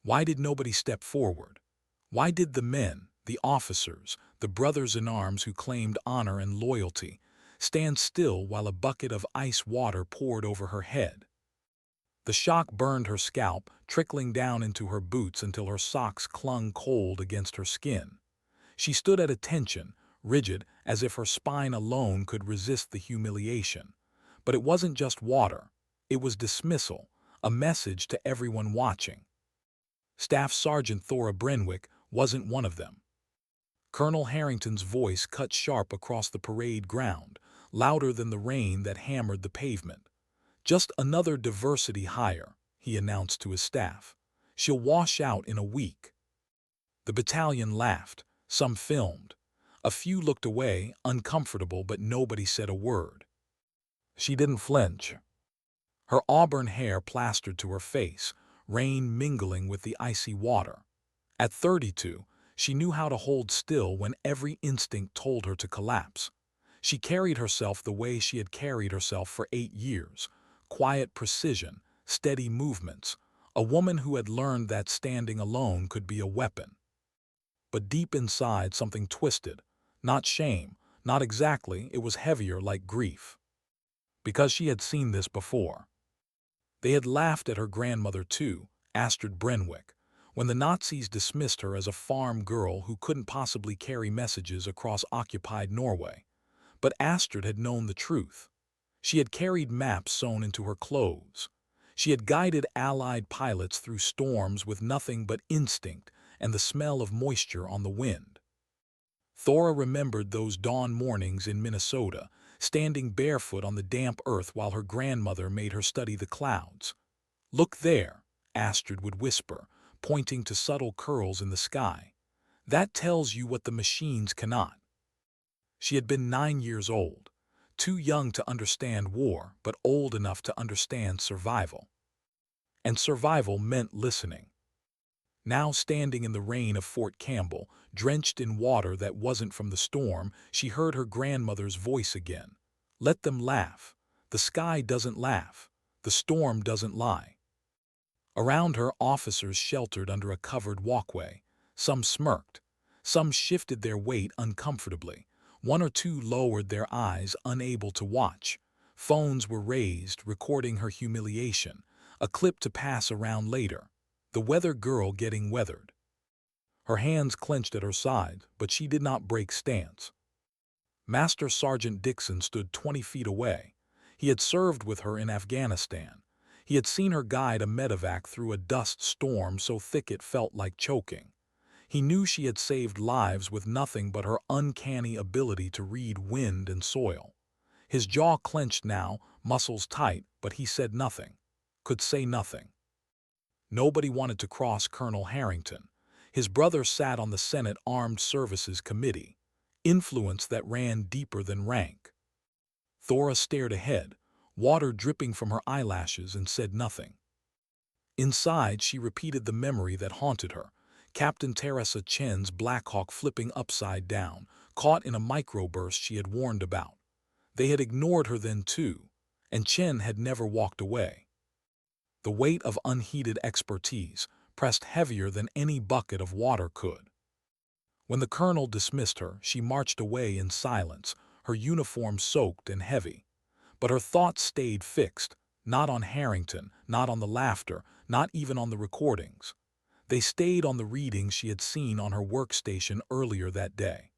Why did nobody step forward? Why did the men, the officers, the brothers in arms who claimed honor and loyalty, stand still while a bucket of ice water poured over her head? The shock burned her scalp, trickling down into her boots until her socks clung cold against her skin. She stood at attention, rigid as if her spine alone could resist the humiliation. But it wasn't just water. It was dismissal, a message to everyone watching. Staff Sergeant Thora wasn't one of them. Colonel Harrington's voice cut sharp across the parade ground, louder than the rain that hammered the pavement. "Just another diversity hire," he announced to his staff. "She'll wash out in a week." The battalion laughed. Some filmed. A few looked away, uncomfortable, but nobody said a word. She didn't flinch. Her auburn hair plastered to her face, rain mingling with the icy water. At 32, she knew how to hold still when every instinct told her to collapse. She carried herself the way she had carried herself for 8 years. Quiet precision, steady movements. A woman who had learned that standing alone could be a weapon. But deep inside something twisted. Not shame, not exactly, it was heavier like grief. Because she had seen this before. They had laughed at her grandmother too, Astrid Brenwick, when the Nazis dismissed her as a farm girl who couldn't possibly carry messages across occupied Norway. But Astrid had known the truth. She had carried maps sewn into her clothes. She had guided Allied pilots through storms with nothing but instinct and the smell of moisture on the wind. Thora remembered those dawn mornings in Minnesota, standing barefoot on the damp earth while her grandmother made her study the clouds. "Look there," Astrid would whisper, pointing to subtle curls in the sky. "That tells you what the machines cannot." She had been 9 years old, too young to understand war, but old enough to understand survival. And survival meant listening. Now standing in the rain of Fort Campbell, drenched in water that wasn't from the storm, she heard her grandmother's voice again. "Let them laugh. The sky doesn't laugh. The storm doesn't lie." Around her, officers sheltered under a covered walkway. Some smirked. Some shifted their weight uncomfortably. One or two lowered their eyes, unable to watch. Phones were raised, recording her humiliation, a clip to pass around later. The weather girl getting weathered. Her hands clenched at her side, but she did not break stance. Master Sergeant Dixon stood 20 feet away. He had served with her in Afghanistan. He had seen her guide a medevac through a dust storm so thick it felt like choking. He knew she had saved lives with nothing but her uncanny ability to read wind and soil. His jaw clenched now, muscles tight, but he said nothing. Could say nothing. Nobody wanted to cross Colonel Harrington. His brother sat on the Senate Armed Services Committee, influence that ran deeper than rank. Thora stared ahead, water dripping from her eyelashes, and said nothing. Inside, she repeated the memory that haunted her. Captain Teresa Chen's Black Hawk flipping upside down, caught in a microburst she had warned about. They had ignored her then too, and Chen had never walked away. The weight of unheeded expertise pressed heavier than any bucket of water could. When the colonel dismissed her, she marched away in silence, her uniform soaked and heavy. But her thoughts stayed fixed, not on Harrington, not on the laughter, not even on the recordings. They stayed on the readings she had seen on her workstation earlier that day.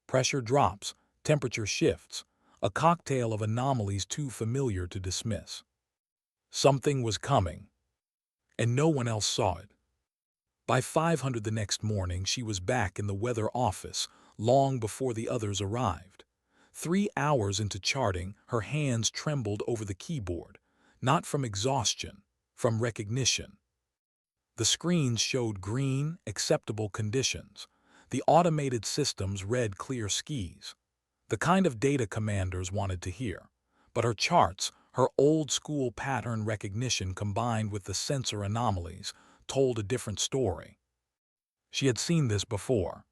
Pressure drops, temperature shifts, a cocktail of anomalies too familiar to dismiss. Something was coming, and no one else saw it. By 500 the next morning, she was back in the weather office, long before the others arrived. 3 hours into charting, her hands trembled over the keyboard, not from exhaustion, from recognition. The screens showed green, acceptable conditions. The automated systems read clear skies. The kind of data commanders wanted to hear. But her charts, her old-school pattern recognition combined with the sensor anomalies, told a different story. She had seen this before.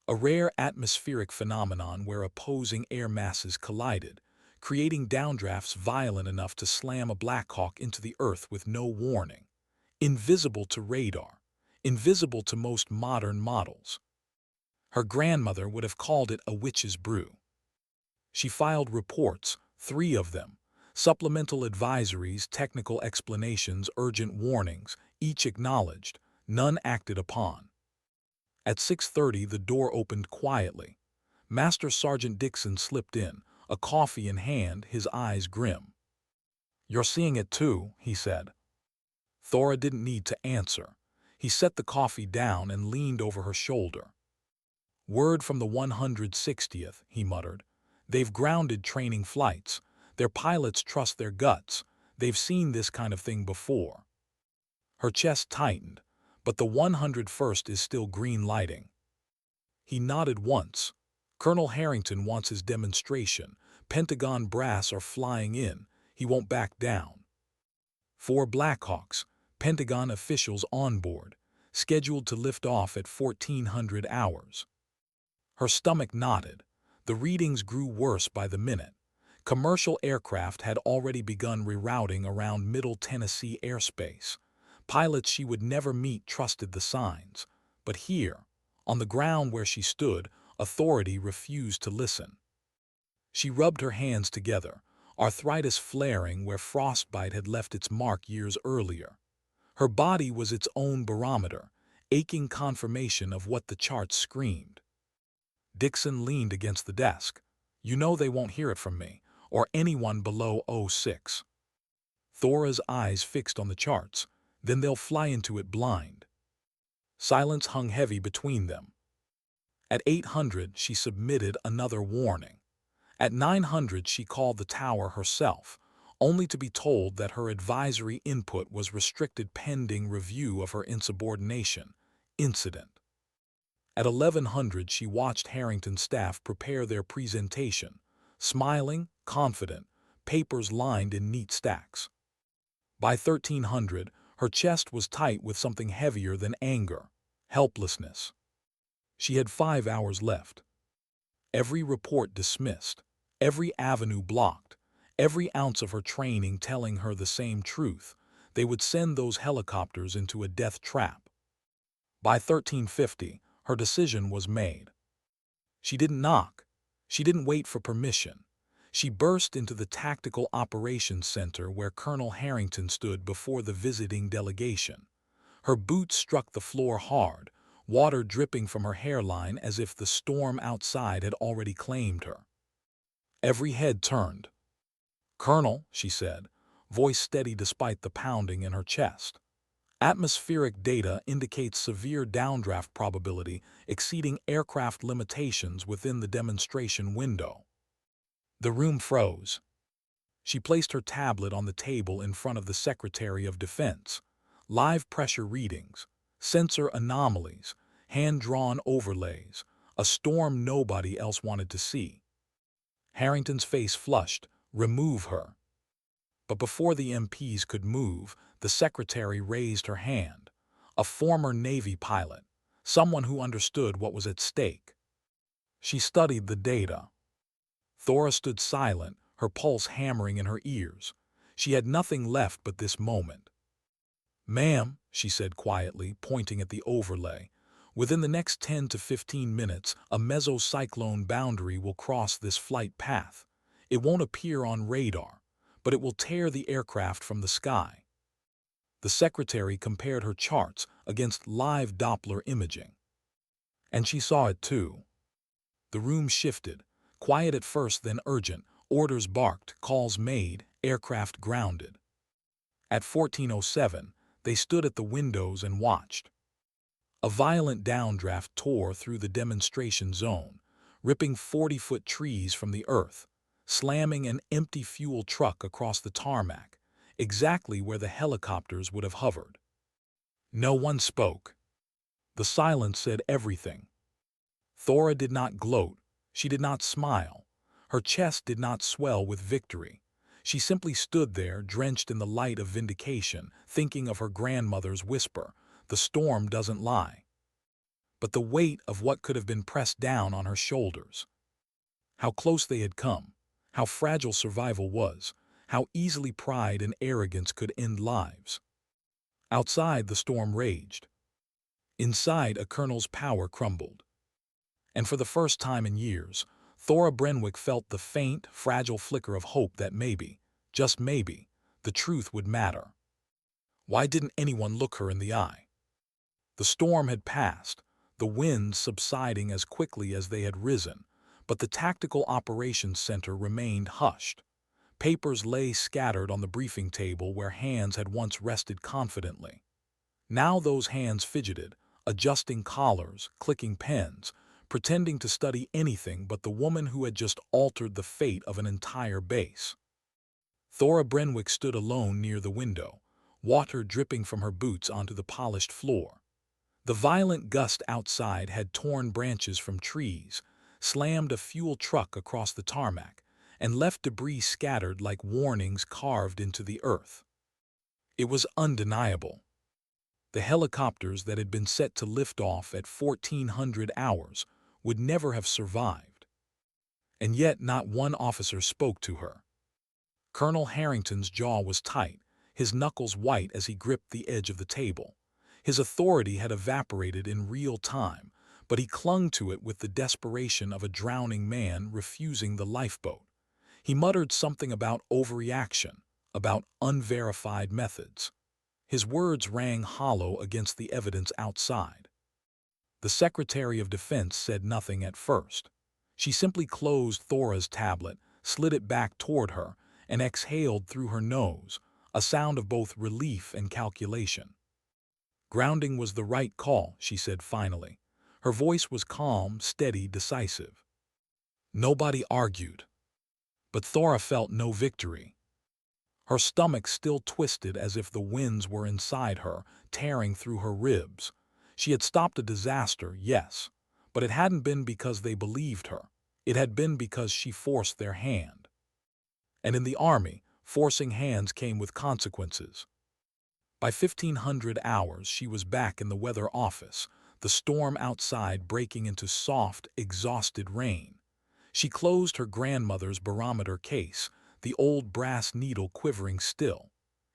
A rare atmospheric phenomenon where opposing air masses collided, creating downdrafts violent enough to slam a Black Hawk into the earth with no warning. invisible to radar, invisible to most modern models. Her grandmother would have called it a witch's brew. She filed reports, 3 of them, supplemental advisories, technical explanations, urgent warnings, each acknowledged, none acted upon. At 6:30 the door opened quietly. Master Sergeant Dixon slipped in, a coffee in hand, his eyes grim. "You're seeing it too," he said. Thora didn't need to answer. He set the coffee down and leaned over her shoulder. "Word from the 160th," he muttered. "They've grounded training flights. Their pilots trust their guts. They've seen this kind of thing before." Her chest tightened, but the 101st is still green lighting. He nodded once. "Colonel Harrington wants his demonstration. Pentagon brass are flying in. He won't back down." 4 Blackhawks, Pentagon officials on board, scheduled to lift off at 1400 hours. Her stomach knotted. The readings grew worse by the minute. Commercial aircraft had already begun rerouting around Middle Tennessee airspace. Pilots she would never meet trusted the signs. But here, on the ground where she stood, authority refused to listen. She rubbed her hands together, arthritis flaring where frostbite had left its mark years earlier. Her body was its own barometer, aching confirmation of what the charts screamed. Dixon leaned against the desk. "You know they won't hear it from me, or anyone below 06. Thora's eyes fixed on the charts. "Then they'll fly into it blind." Silence hung heavy between them. At 800 she submitted another warning. At 900 she called the tower herself, only to be told that her advisory input was restricted pending review of her insubordination incident. At 1100 she watched Harrington's staff prepare their presentation, smiling, confident, papers lined in neat stacks. By 1300, her chest was tight with something heavier than anger, helplessness. She had 5 hours left. Every report dismissed, every avenue blocked, every ounce of her training telling her the same truth. They would send those helicopters into a death trap. By 1350, her decision was made. She didn't knock. She didn't wait for permission. She burst into the Tactical Operations Center where Colonel Harrington stood before the visiting delegation. Her boots struck the floor hard, water dripping from her hairline as if the storm outside had already claimed her. Every head turned. "Colonel," she said, voice steady despite the pounding in her chest. "Atmospheric data indicates severe downdraft probability exceeding aircraft limitations within the demonstration window." The room froze. She placed her tablet on the table in front of the Secretary of Defense. Live pressure readings, sensor anomalies, hand-drawn overlays, a storm nobody else wanted to see. Harrington's face flushed. "Remove her." But before the MPs could move, the secretary raised her hand. A former Navy pilot, someone who understood what was at stake. She studied the data. Thora stood silent, her pulse hammering in her ears. She had nothing left but this moment. "Ma'am," she said quietly, pointing at the overlay, "within the next 10 to 15 minutes, a mesocyclone boundary will cross this flight path. It won't appear on radar, but it will tear the aircraft from the sky." The secretary compared her charts against live Doppler imaging. And she saw it too. The room shifted, quiet at first then urgent, orders barked, calls made, aircraft grounded. At 1407, they stood at the windows and watched. A violent downdraft tore through the demonstration zone, ripping 40-foot trees from the earth, slamming an empty fuel truck across the tarmac, exactly where the helicopters would have hovered. No one spoke. The silence said everything. Thora did not gloat. She did not smile. Her chest did not swell with victory. She simply stood there, drenched in the light of vindication, thinking of her grandmother's whisper, "The storm doesn't lie." But the weight of what could have been pressed down on her shoulders. How close they had come, how fragile survival was, how easily pride and arrogance could end lives. Outside, the storm raged. Inside, a colonel's power crumbled. And for the first time in years, Thora Brenwick felt the faint, fragile flicker of hope that maybe, just maybe, the truth would matter. Why didn't anyone look her in the eye? The storm had passed, the winds subsiding as quickly as they had risen, but the tactical operations center remained hushed. Papers lay scattered on the briefing table where hands had once rested confidently. Now those hands fidgeted, adjusting collars, clicking pens, pretending to study anything but the woman who had just altered the fate of an entire base. Thora Brenwick stood alone near the window, water dripping from her boots onto the polished floor. The violent gust outside had torn branches from trees, slammed a fuel truck across the tarmac, and left debris scattered like warnings carved into the earth. It was undeniable. The helicopters that had been set to lift off at 1400 hours would never have survived. And yet not one officer spoke to her. Colonel Harrington's jaw was tight, his knuckles white as he gripped the edge of the table. His authority had evaporated in real time, but he clung to it with the desperation of a drowning man refusing the lifeboat. He muttered something about overreaction, about unverified methods. His words rang hollow against the evidence outside. The Secretary of Defense said nothing at first. She simply closed Thora's tablet, slid it back toward her, and exhaled through her nose, a sound of both relief and calculation. Grounding was the right call, she said finally. Her voice was calm, steady, decisive. Nobody argued. But Thora felt no victory. Her stomach still twisted as if the winds were inside her, tearing through her ribs. She had stopped a disaster, yes, but it hadn't been because they believed her. It had been because she forced their hand. And in the army, forcing hands came with consequences. By 1500 hours, she was back in the weather office, the storm outside breaking into soft, exhausted rain. She closed her grandmother's barometer case, the old brass needle quivering still.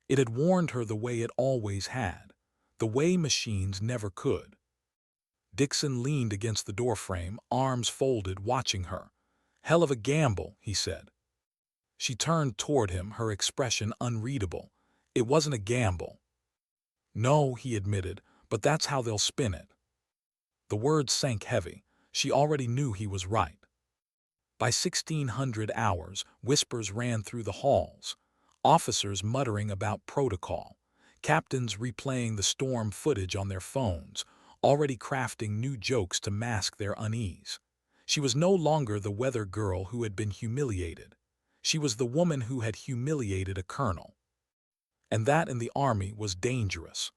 It had warned her the way it always had, the way machines never could. Dixon leaned against the doorframe, arms folded, watching her. "Hell of a gamble," he said. She turned toward him, her expression unreadable. "It wasn't a gamble." "No," he admitted, "but that's how they'll spin it." The words sank heavy. She already knew he was right. By 1600 hours, whispers ran through the halls, officers muttering about protocol, captains replaying the storm footage on their phones, already crafting new jokes to mask their unease. She was no longer the weather girl who had been humiliated. She was the woman who had humiliated a colonel. And that in the army was dangerous.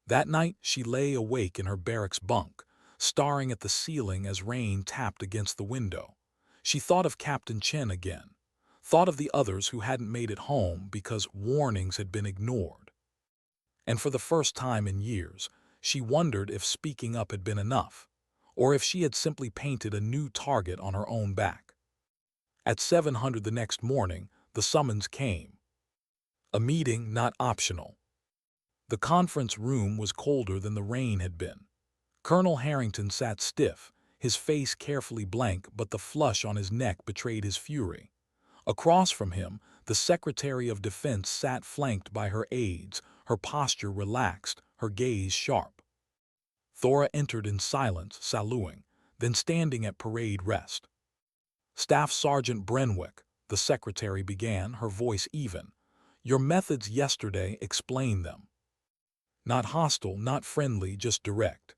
That night she lay awake in her barracks bunk, staring at the ceiling as rain tapped against the window. She thought of Captain Chen again, thought of the others who hadn't made it home because warnings had been ignored. And for the first time in years, she wondered if speaking up had been enough, or if she had simply painted a new target on her own back. At 700 the next morning, the summons came. A meeting not optional. The conference room was colder than the rain had been. Colonel Harrington sat stiff, his face carefully blank, but the flush on his neck betrayed his fury. Across from him, the Secretary of Defense sat flanked by her aides, her posture relaxed, her gaze sharp. Thora entered in silence, saluting, then standing at parade rest. "Staff Sergeant Brenwick," the secretary began, her voice even. "Your methods yesterday, explain them." Not hostile, not friendly, just direct.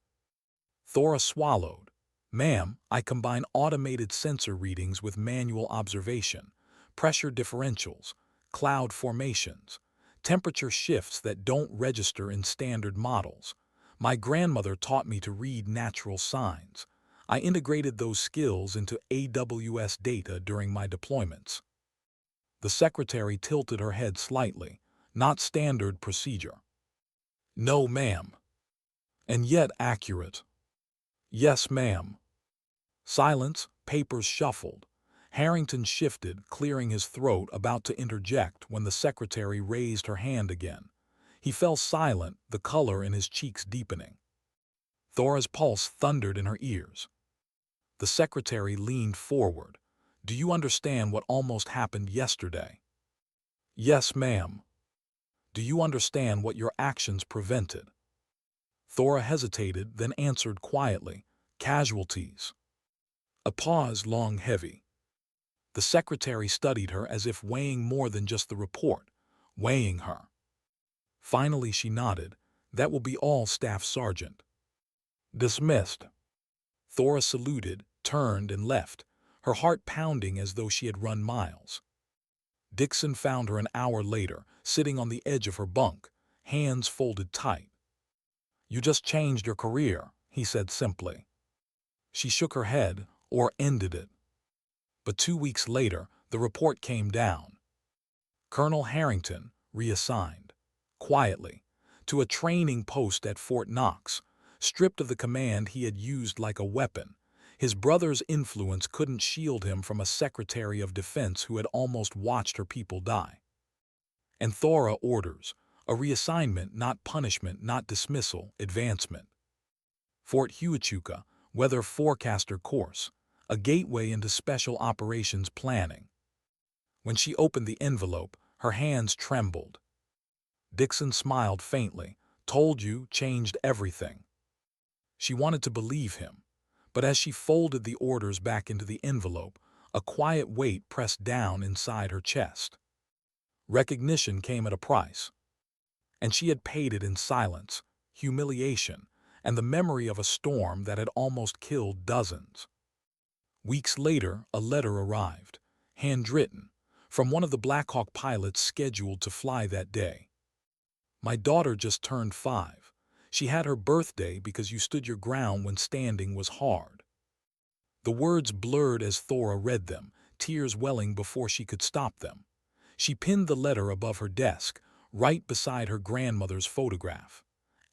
Thora swallowed. "Ma'am, I combine automated sensor readings with manual observation, pressure differentials, cloud formations, temperature shifts that don't register in standard models. My grandmother taught me to read natural signs. I integrated those skills into AWS data during my deployments." The secretary tilted her head slightly. "Not standard procedure." "No, ma'am." "And yet accurate." "Yes, ma'am." Silence, papers shuffled. Harrington shifted, clearing his throat, about to interject when the secretary raised her hand again. He fell silent, the color in his cheeks deepening. Thora's pulse thundered in her ears. The secretary leaned forward. "Do you understand what almost happened yesterday?" "Yes, ma'am." "Do you understand what your actions prevented?" Thora hesitated, then answered quietly, "Casualties." A pause, long, heavy. The secretary studied her as if weighing more than just the report, weighing her. Finally she nodded. "That will be all, Staff Sergeant." "Dismissed." Thora saluted, turned, and left, her heart pounding as though she had run miles. Dixon found her an hour later, sitting on the edge of her bunk, hands folded tight. "You just changed your career," he said simply. She shook her head, or ended it. But 2 weeks later, the report came down. Colonel Harrington, reassigned, quietly, to a training post at Fort Knox, stripped of the command he had used like a weapon. His brother's influence couldn't shield him from a Secretary of Defense who had almost watched her people die. And Thora orders, a reassignment, not punishment, not dismissal, advancement. Fort Huachuca, weather forecaster course, a gateway into special operations planning. When she opened the envelope, her hands trembled. Dixon smiled faintly. "Told you, changed everything." She wanted to believe him, but as she folded the orders back into the envelope, a quiet weight pressed down inside her chest. Recognition came at a price, and she had paid it in silence, humiliation, and the memory of a storm that had almost killed dozens. Weeks later, a letter arrived, handwritten, from one of the Black Hawk pilots scheduled to fly that day. "My daughter just turned 5. She had her birthday because you stood your ground when standing was hard." The words blurred as Thora read them, tears welling before she could stop them. She pinned the letter above her desk, right beside her grandmother's photograph.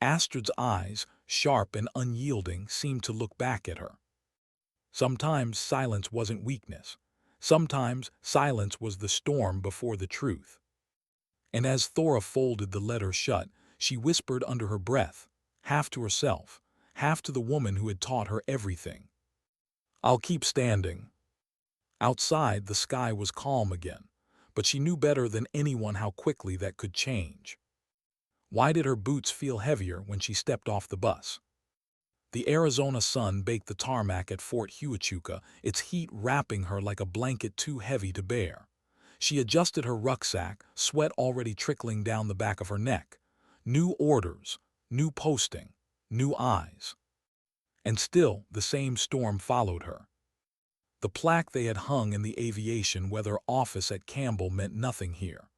Astrid's eyes, sharp and unyielding, seemed to look back at her. Sometimes silence wasn't weakness. Sometimes silence was the storm before the truth. And as Thora folded the letter shut, she whispered under her breath, half to herself, half to the woman who had taught her everything, "I'll keep standing." Outside, the sky was calm again, but she knew better than anyone how quickly that could change. Why did her boots feel heavier when she stepped off the bus? The Arizona sun baked the tarmac at Fort Huachuca, its heat wrapping her like a blanket too heavy to bear. She adjusted her rucksack, sweat already trickling down the back of her neck. New orders, new posting, new eyes. And still, the same storm followed her. The plaque they had hung in the aviation weather office at Campbell meant nothing here.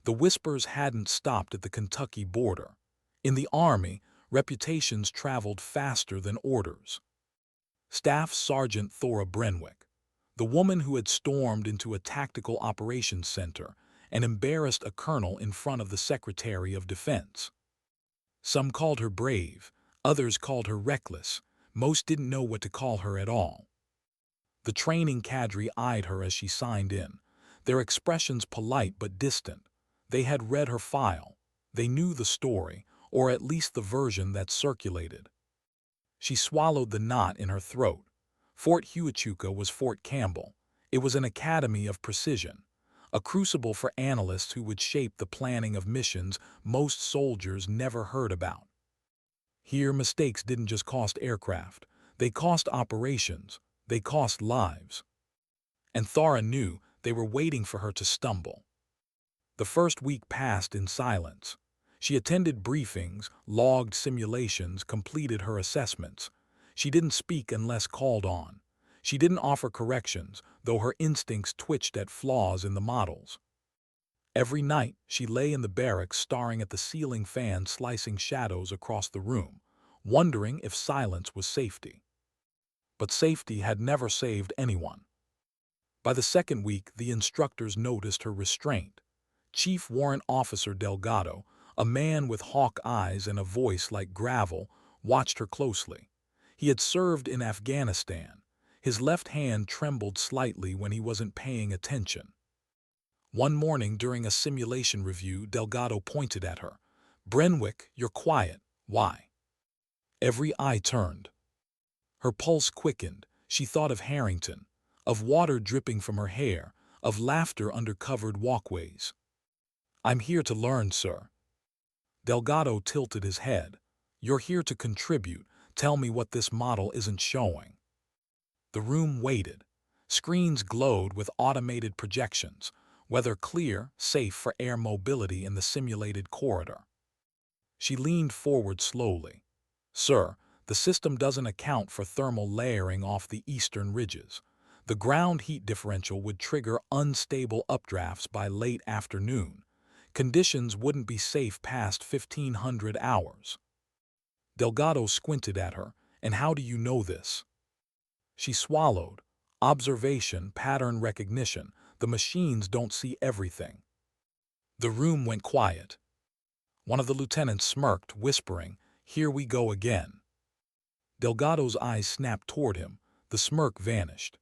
The whispers hadn't stopped at the Kentucky border. In the Army, reputations traveled faster than orders. Staff Sergeant Thora Brenwick, the woman who had stormed into a tactical operations center and embarrassed a colonel in front of the Secretary of Defense. Some called her brave, others called her reckless, most didn't know what to call her at all. The training cadre eyed her as she signed in, their expressions polite but distant. They had read her file. They knew the story, or at least the version that circulated. She swallowed the knot in her throat. Fort Huachuca was Fort Campbell. It was an academy of precision, a crucible for analysts who would shape the planning of missions most soldiers never heard about. Here, mistakes didn't just cost aircraft. They cost operations. They cost lives. And Thora knew they were waiting for her to stumble. The first week passed in silence. She attended briefings, logged simulations, completed her assessments. She didn't speak unless called on. She didn't offer corrections, though her instincts twitched at flaws in the models. Every night, she lay in the barracks staring at the ceiling fan slicing shadows across the room, wondering if silence was safety. But safety had never saved anyone. By the second week, the instructors noticed her restraint. Chief Warrant Officer Delgado, a man with hawk eyes and a voice like gravel, watched her closely. He had served in Afghanistan. His left hand trembled slightly when he wasn't paying attention. One morning during a simulation review, Delgado pointed at her. Brenwick, you're quiet. Why? Every eye turned. Her pulse quickened. She thought of Harrington, of water dripping from her hair, of laughter under covered walkways. I'm here to learn, sir. Delgado tilted his head. You're here to contribute. Tell me what this model isn't showing. The room waited. Screens glowed with automated projections, weather clear, safe for air mobility in the simulated corridor. She leaned forward slowly. Sir, the system doesn't account for thermal layering off the eastern ridges. The ground heat differential would trigger unstable updrafts by late afternoon. Conditions wouldn't be safe past 1500 hours. Delgado squinted at her. And how do you know this? She swallowed. Observation, pattern recognition. The machines don't see everything. The room went quiet. One of the lieutenants smirked, whispering, "Here we go again." Delgado's eyes snapped toward him. The smirk vanished.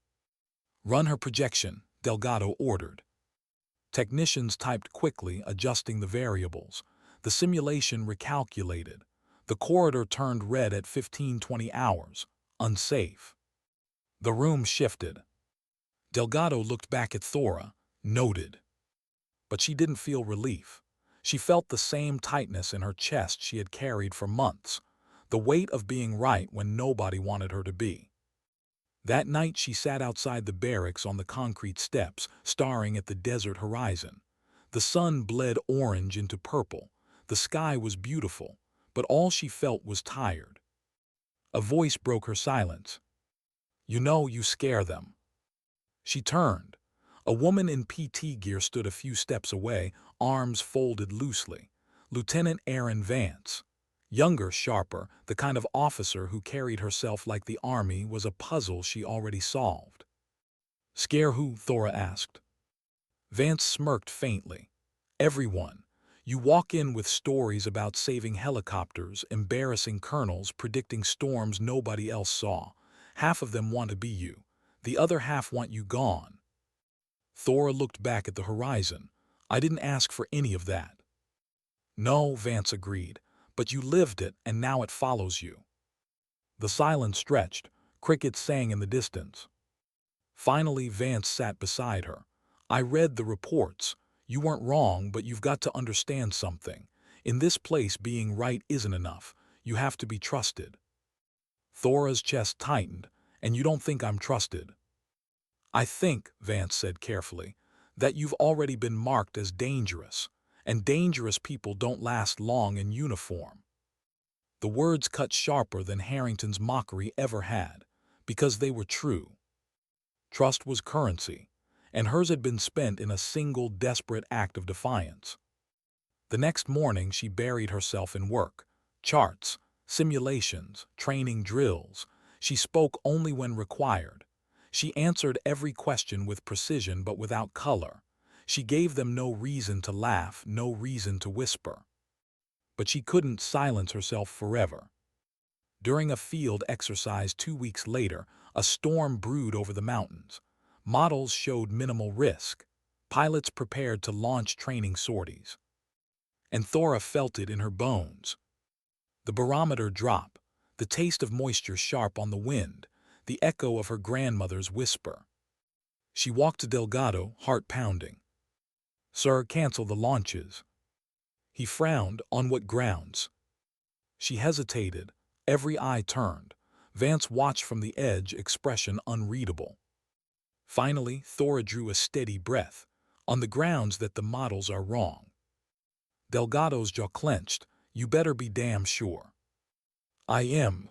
"Run her projection," Delgado ordered. Technicians typed quickly, adjusting the variables. The simulation recalculated. The corridor turned red at 1520 hours. Unsafe. The room shifted. Delgado looked back at Thora, noted. But she didn't feel relief. She felt the same tightness in her chest she had carried for months, the weight of being right when nobody wanted her to be. That night she sat outside the barracks on the concrete steps, staring at the desert horizon. The sun bled orange into purple. The sky was beautiful, but all she felt was tired. A voice broke her silence. "You know, you scare them." She turned. A woman in PT gear stood a few steps away, arms folded loosely. Lieutenant Aaron Vance. Younger, sharper, the kind of officer who carried herself like the army was a puzzle she already solved. "Scare who?" Thora asked. Vance smirked faintly. "Everyone. You walk in with stories about saving helicopters, embarrassing colonels, predicting storms nobody else saw. Half of them want to be you. The other half want you gone." Thora looked back at the horizon. "I didn't ask for any of that." "No," Vance agreed, "but you lived it and now it follows you." The silence stretched. Crickets sang in the distance. Finally, Vance sat beside her. "I read the reports. You weren't wrong, but you've got to understand something. In this place, being right isn't enough. You have to be trusted." Thora's chest tightened. "And you don't think I'm trusted?" "I think," Vance said carefully, "that you've already been marked as dangerous, and dangerous people don't last long in uniform." The words cut sharper than Harrington's mockery ever had, because they were true. Trust was currency, and hers had been spent in a single desperate act of defiance. The next morning she buried herself in work. Charts, simulations, training drills. She spoke only when required. She answered every question with precision but without color. She gave them no reason to laugh, no reason to whisper. But she couldn't silence herself forever. During a field exercise 2 weeks later, a storm brewed over the mountains. Models showed minimal risk. Pilots prepared to launch training sorties. And Thora felt it in her bones. The barometer drop, the taste of moisture sharp on the wind, the echo of her grandmother's whisper. She walked to Delgado, heart pounding. "Sir, cancel the launches." He frowned. "On what grounds?" She hesitated. Every eye turned. Vance watched from the edge, expression unreadable. Finally, Thora drew a steady breath. "On the grounds that the models are wrong." Delgado's jaw clenched. "You better be damn sure." "I am."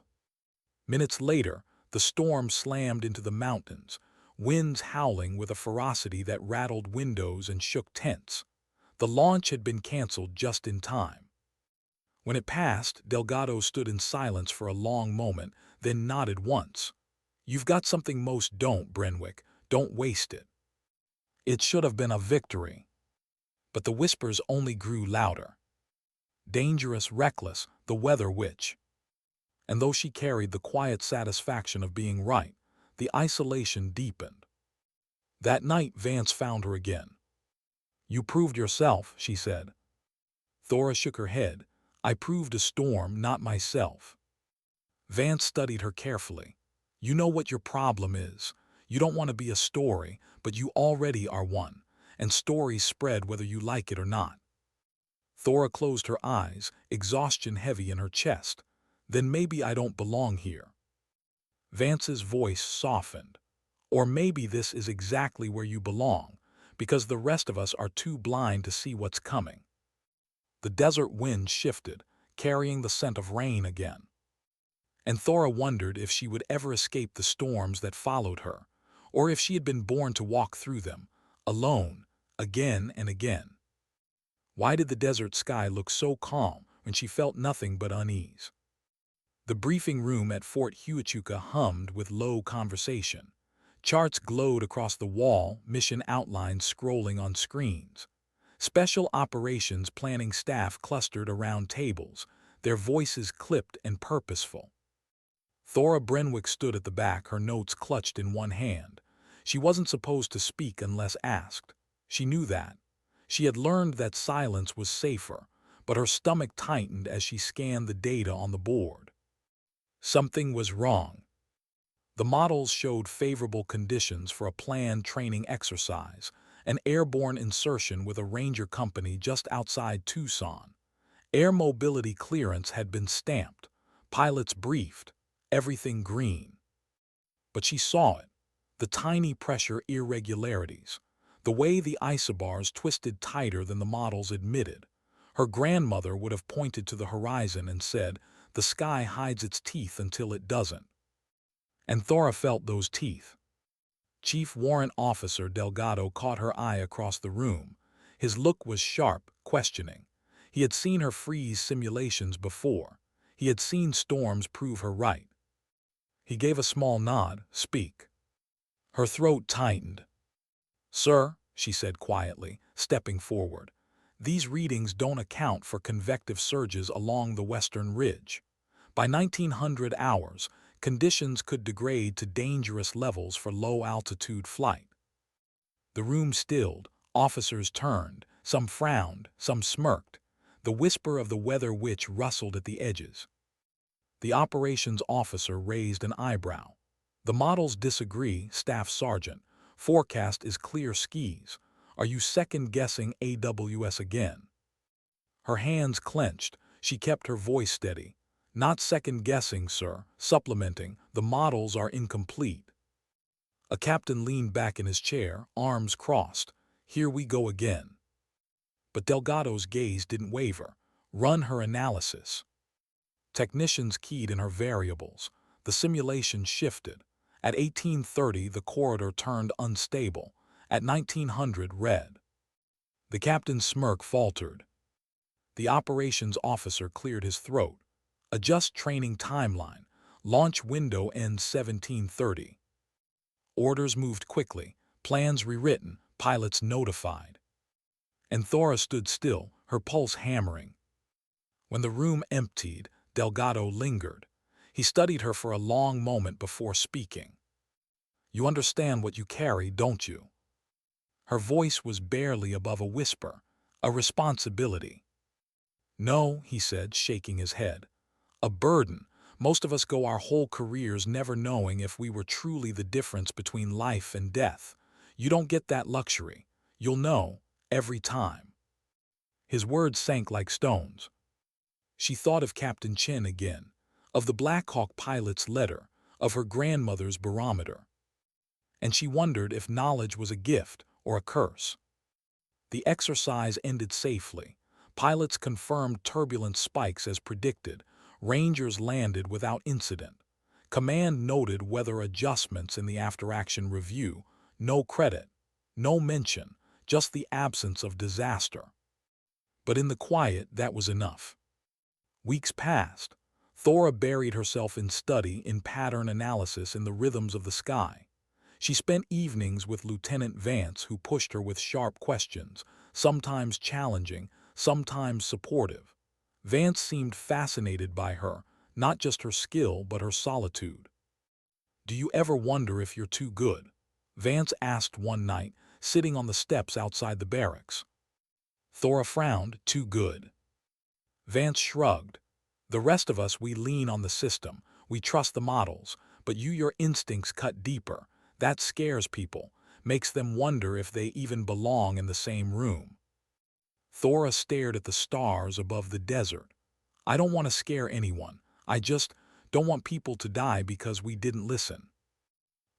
Minutes later, the storm slammed into the mountains, winds howling with a ferocity that rattled windows and shook tents. The launch had been canceled just in time. When it passed, Delgado stood in silence for a long moment, then nodded once. "You've got something most don't, Brenwick. Don't waste it." It should have been a victory. But the whispers only grew louder. Dangerous, reckless, the weather witch. And though she carried the quiet satisfaction of being right, the isolation deepened. That night, Vance found her again. "You proved yourself," she said. Thora shook her head. I proved a storm, not myself. Vance studied her carefully. You know what your problem is. You don't want to be a story, but you already are one, and stories spread whether you like it or not. Thora closed her eyes, exhaustion heavy in her chest. Then maybe I don't belong here. Vance's voice softened. Or maybe this is exactly where you belong, because the rest of us are too blind to see what's coming. The desert wind shifted, carrying the scent of rain again. And Thora wondered if she would ever escape the storms that followed her, or if she had been born to walk through them, alone, again and again. Why did the desert sky look so calm when she felt nothing but unease? The briefing room at Fort Huachuca hummed with low conversation. Charts glowed across the wall, mission outlines scrolling on screens. Special operations planning staff clustered around tables, their voices clipped and purposeful. Thora Brenwick stood at the back, her notes clutched in one hand. She wasn't supposed to speak unless asked. She knew that. She had learned that silence was safer, but her stomach tightened as she scanned the data on the board. Something was wrong. The models showed favorable conditions for a planned training exercise, an airborne insertion with a ranger company just outside Tucson. Air mobility clearance had been stamped, pilots briefed, everything green. But she saw it, the tiny pressure irregularities, the way the isobars twisted tighter than the models admitted. Her grandmother would have pointed to the horizon and said, "The sky hides its teeth until it doesn't." And Thora felt those teeth. Chief Warrant Officer Delgado caught her eye across the room. His look was sharp, questioning. He had seen her freeze simulations before. He had seen storms prove her right. He gave a small nod. "Speak." Her throat tightened. "Sir," she said quietly, stepping forward, "these readings don't account for convective surges along the western ridge. By 1900 hours, conditions could degrade to dangerous levels for low-altitude flight." The room stilled. Officers turned. Some frowned, some smirked. The whisper of the weather witch rustled at the edges. The operations officer raised an eyebrow. "The models disagree, Staff Sergeant. Forecast is clear skies. Are you second-guessing AWS again?" Her hands clenched. She kept her voice steady. "Not second-guessing, sir. Supplementing. The models are incomplete." A captain leaned back in his chair, arms crossed. "Here we go again." But Delgado's gaze didn't waver. "Run her analysis." Technicians keyed in her variables. The simulation shifted. At 1830, the corridor turned unstable. At 1900, red. The captain's smirk faltered. The operations officer cleared his throat. "Adjust training timeline. Launch window ends 1730. Orders moved quickly. Plans rewritten. Pilots notified. And Thora stood still, her pulse hammering. When the room emptied, Delgado lingered. He studied her for a long moment before speaking. "You understand what you carry, don't you?" Her voice was barely above a whisper, a responsibility. "No," he said, shaking his head. "A burden. Most of us go our whole careers never knowing if we were truly the difference between life and death. You don't get that luxury. You'll know, every time." His words sank like stones. She thought of Captain Chen again, of the Black Hawk pilot's letter, of her grandmother's barometer. And she wondered if knowledge was a gift or a curse. The exercise ended safely. Pilots confirmed turbulent spikes as predicted. Rangers landed without incident. Command noted weather adjustments in the after-action review. No credit, no mention, just the absence of disaster. But in the quiet, that was enough. Weeks passed. Thora buried herself in study, in pattern analysis, in the rhythms of the sky. She spent evenings with Lieutenant Vance, who pushed her with sharp questions, sometimes challenging, sometimes supportive. Vance seemed fascinated by her, not just her skill, but her solitude. "Do you ever wonder if you're too good?" Vance asked one night, sitting on the steps outside the barracks. Thora frowned. "Too good." Vance shrugged. The rest of us, we lean on the system. We trust the models. But your instincts cut deeper. That scares people, makes them wonder if they even belong in the same room. Thora stared at the stars above the desert. I don't want to scare anyone. I just don't want people to die because we didn't listen.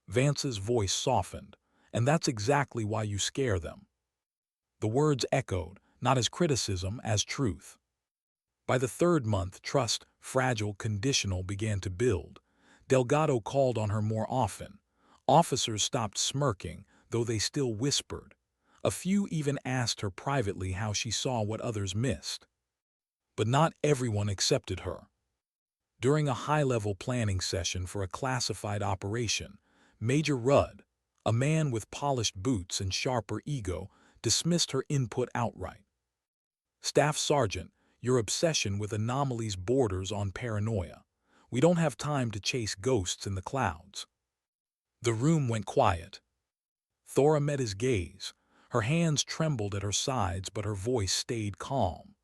Vance's voice softened. And that's exactly why you scare them. The words echoed, not as criticism, as truth. By the third month, trust, fragile, conditional, began to build. Delgado called on her more often. Officers stopped smirking, though they still whispered. A few even asked her privately how she saw what others missed. But not everyone accepted her. During a high-level planning session for a classified operation, Major Rudd, a man with polished boots and sharper ego, dismissed her input outright. Staff Sergeant, your obsession with anomalies borders on paranoia. We don't have time to chase ghosts in the clouds. The room went quiet. Thora met his gaze. Her hands trembled at her sides, but her voice stayed calm.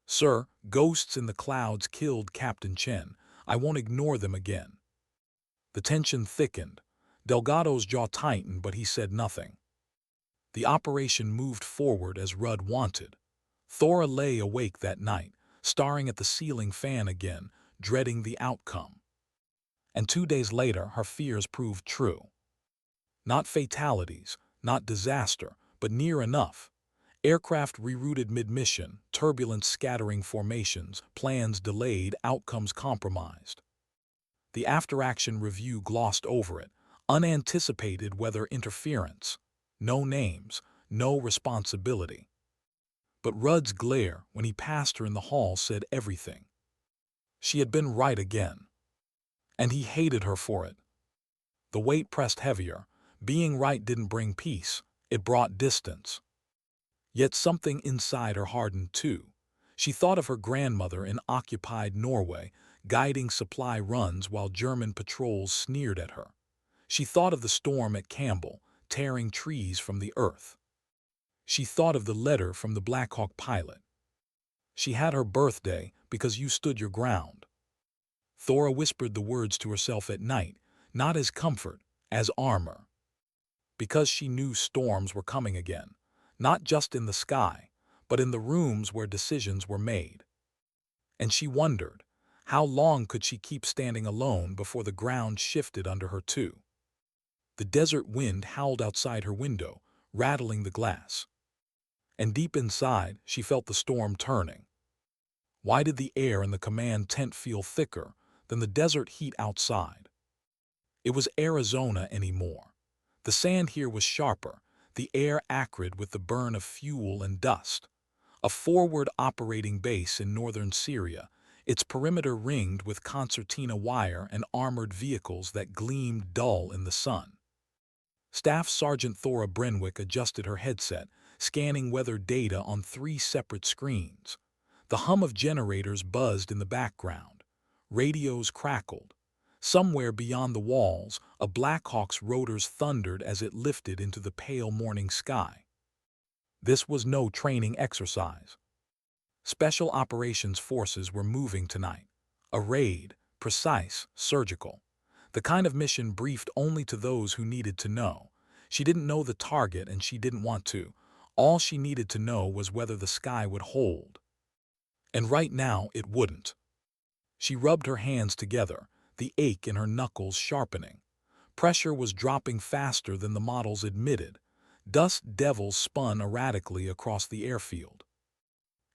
Sir, ghosts in the clouds killed Captain Chen. I won't ignore them again. The tension thickened. Delgado's jaw tightened, but he said nothing. The operation moved forward as Rudd wanted. Thora lay awake that night, staring at the ceiling fan again, dreading the outcome. And 2 days later, her fears proved true. Not fatalities, not disaster, but near enough. Aircraft rerouted mid-mission, turbulence scattering formations, plans delayed, outcomes compromised. The after-action review glossed over it, unanticipated weather interference. No names, no responsibility. But Rudd's glare, when he passed her in the hall, said everything. She had been right again. And he hated her for it. The weight pressed heavier. Being right didn't bring peace, it brought distance. Yet something inside her hardened too. She thought of her grandmother in occupied Norway, guiding supply runs while German patrols sneered at her. She thought of the storm at Campbell, tearing trees from the earth. She thought of the letter from the Black Hawk pilot. She had her birthday because you stood your ground. Thora whispered the words to herself at night, not as comfort, as armor. Because she knew storms were coming again, not just in the sky, but in the rooms where decisions were made. And she wondered, how long could she keep standing alone before the ground shifted under her too? The desert wind howled outside her window, rattling the glass. And deep inside, she felt the storm turning. Why did the air in the command tent feel thicker than the desert heat outside? It was Arizona anymore. The sand here was sharper, the air acrid with the burn of fuel and dust. A forward operating base in northern Syria, its perimeter ringed with concertina wire and armored vehicles that gleamed dull in the sun. Staff Sergeant Thora Brenwick adjusted her headset, scanning weather data on 3 separate screens. The hum of generators buzzed in the background. Radios crackled. Somewhere beyond the walls, a Black Hawk's rotors thundered as it lifted into the pale morning sky. This was no training exercise. Special operations forces were moving tonight. A raid, precise, surgical. The kind of mission briefed only to those who needed to know. She didn't know the target and she didn't want to. All she needed to know was whether the sky would hold. And right now it wouldn't. She rubbed her hands together, the ache in her knuckles sharpening. Pressure was dropping faster than the models admitted. Dust devils spun erratically across the airfield.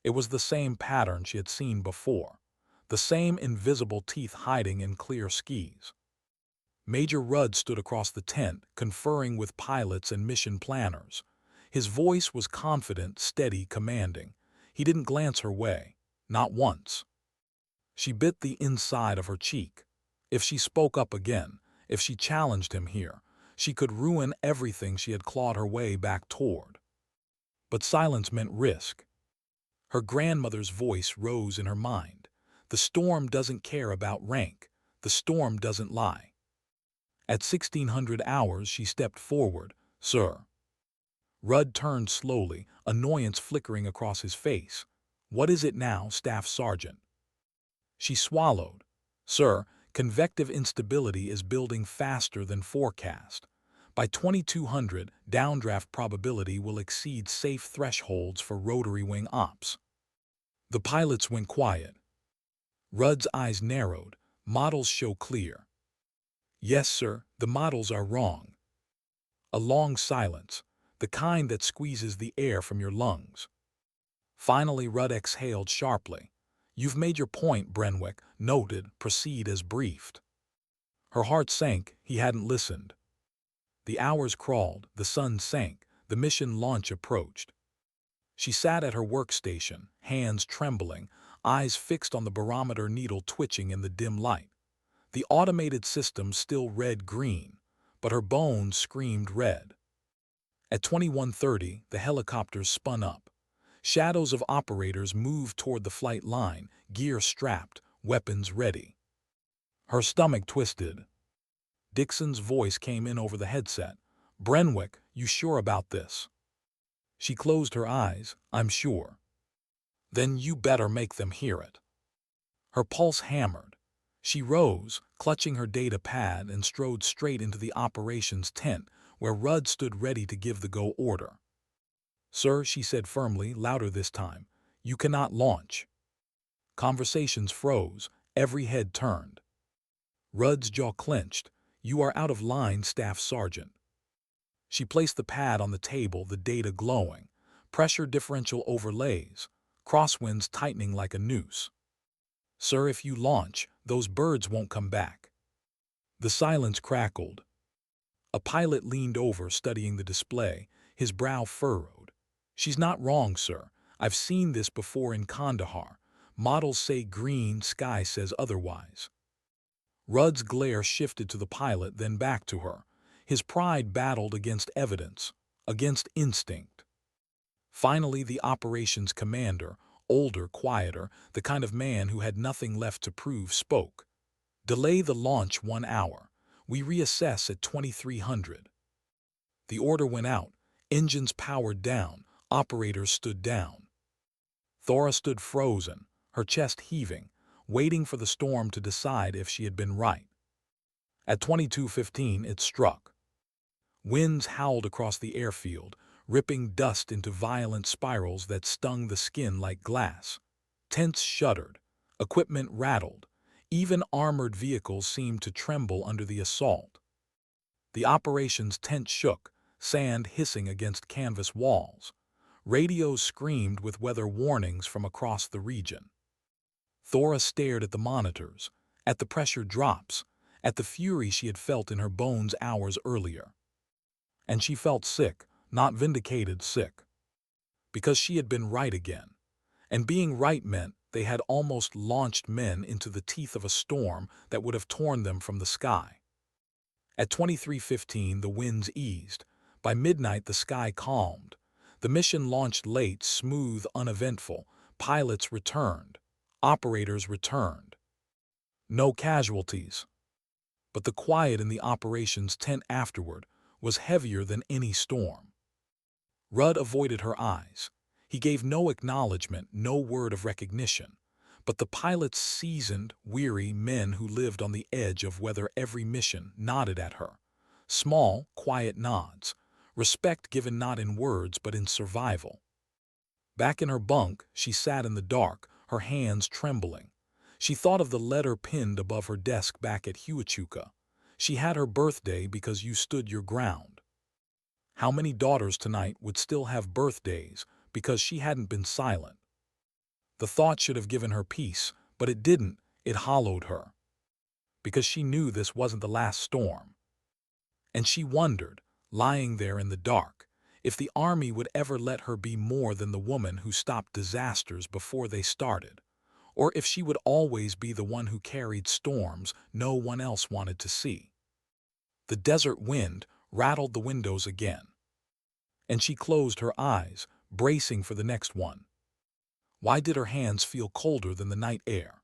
It was the same pattern she had seen before, the same invisible teeth hiding in clear skis. Major Rudd stood across the tent, conferring with pilots and mission planners. His voice was confident, steady, commanding. He didn't glance her way, not once. She bit the inside of her cheek. If she spoke up again, if she challenged him here, she could ruin everything she had clawed her way back toward. But silence meant risk. Her grandmother's voice rose in her mind. The storm doesn't care about rank. The storm doesn't lie. At 1600 hours, she stepped forward. Sir. Rudd turned slowly, annoyance flickering across his face. What is it now, Staff Sergeant? She swallowed. Sir, convective instability is building faster than forecast. By 2200, downdraft probability will exceed safe thresholds for rotary wing ops. The pilots went quiet. Rudd's eyes narrowed. Models show clear. Yes, sir, the models are wrong. A long silence, the kind that squeezes the air from your lungs. Finally, Rudd exhaled sharply. You've made your point, Brenwick noted, proceed as briefed. Her heart sank, he hadn't listened. The hours crawled, the sun sank, the mission launch approached. She sat at her workstation, hands trembling, eyes fixed on the barometer needle twitching in the dim light. The automated system still read green, but her bones screamed red. At 21:30, the helicopters spun up. Shadows of operators moved toward the flight line, gear strapped, weapons ready. Her stomach twisted. Dixon's voice came in over the headset. Brenwick, you sure about this? She closed her eyes. I'm sure. Then you better make them hear it. Her pulse hammered. She rose, clutching her data pad, and strode straight into the operations tent, where Rudd stood ready to give the go order. Sir, she said firmly, louder this time, you cannot launch. Conversations froze, every head turned. Rudd's jaw clenched. You are out of line, Staff Sergeant. She placed the pad on the table, the data glowing. Pressure differential overlays, crosswinds tightening like a noose. Sir, if you launch, those birds won't come back. The silence crackled. A pilot leaned over, studying the display, his brow furrowed. She's not wrong, sir. I've seen this before in Kandahar. Models say green, sky says otherwise. Rudd's glare shifted to the pilot, then back to her. His pride battled against evidence, against instinct. Finally, the operations commander, older, quieter, the kind of man who had nothing left to prove, spoke. Delay the launch 1 hour. We reassess at 2300. The order went out. Engines powered down. Operators stood down. Thora stood frozen, her chest heaving, waiting for the storm to decide if she had been right. At 22:15, it struck. Winds howled across the airfield, ripping dust into violent spirals that stung the skin like glass. Tents shuddered. Equipment rattled. Even armored vehicles seemed to tremble under the assault. The operations tent shook, sand hissing against canvas walls. Radios screamed with weather warnings from across the region. Thora stared at the monitors, at the pressure drops, at the fury she had felt in her bones hours earlier. And she felt sick, not vindicated, sick. Because she had been right again. And being right meant they had almost launched men into the teeth of a storm that would have torn them from the sky. At 23:15, the winds eased. By midnight, the sky calmed. The mission launched late, smooth, uneventful. Pilots returned. Operators returned. No casualties. But the quiet in the operations tent afterward was heavier than any storm. Rudd avoided her eyes. He gave no acknowledgement, no word of recognition. But the pilots, seasoned, weary men who lived on the edge of weather every mission, nodded at her. Small, quiet nods. Respect given not in words but in survival. Back in her bunk, she sat in the dark, her hands trembling. She thought of the letter pinned above her desk back at Huachuca. She had her birthday because you stood your ground. How many daughters tonight would still have birthdays because she hadn't been silent? The thought should have given her peace, but it didn't. It hollowed her. Because she knew this wasn't the last storm. And she wondered, lying there in the dark, if the army would ever let her be more than the woman who stopped disasters before they started, or if she would always be the one who carried storms no one else wanted to see. The desert wind rattled the windows again, and she closed her eyes, bracing for the next one. Why did her hands feel colder than the night air?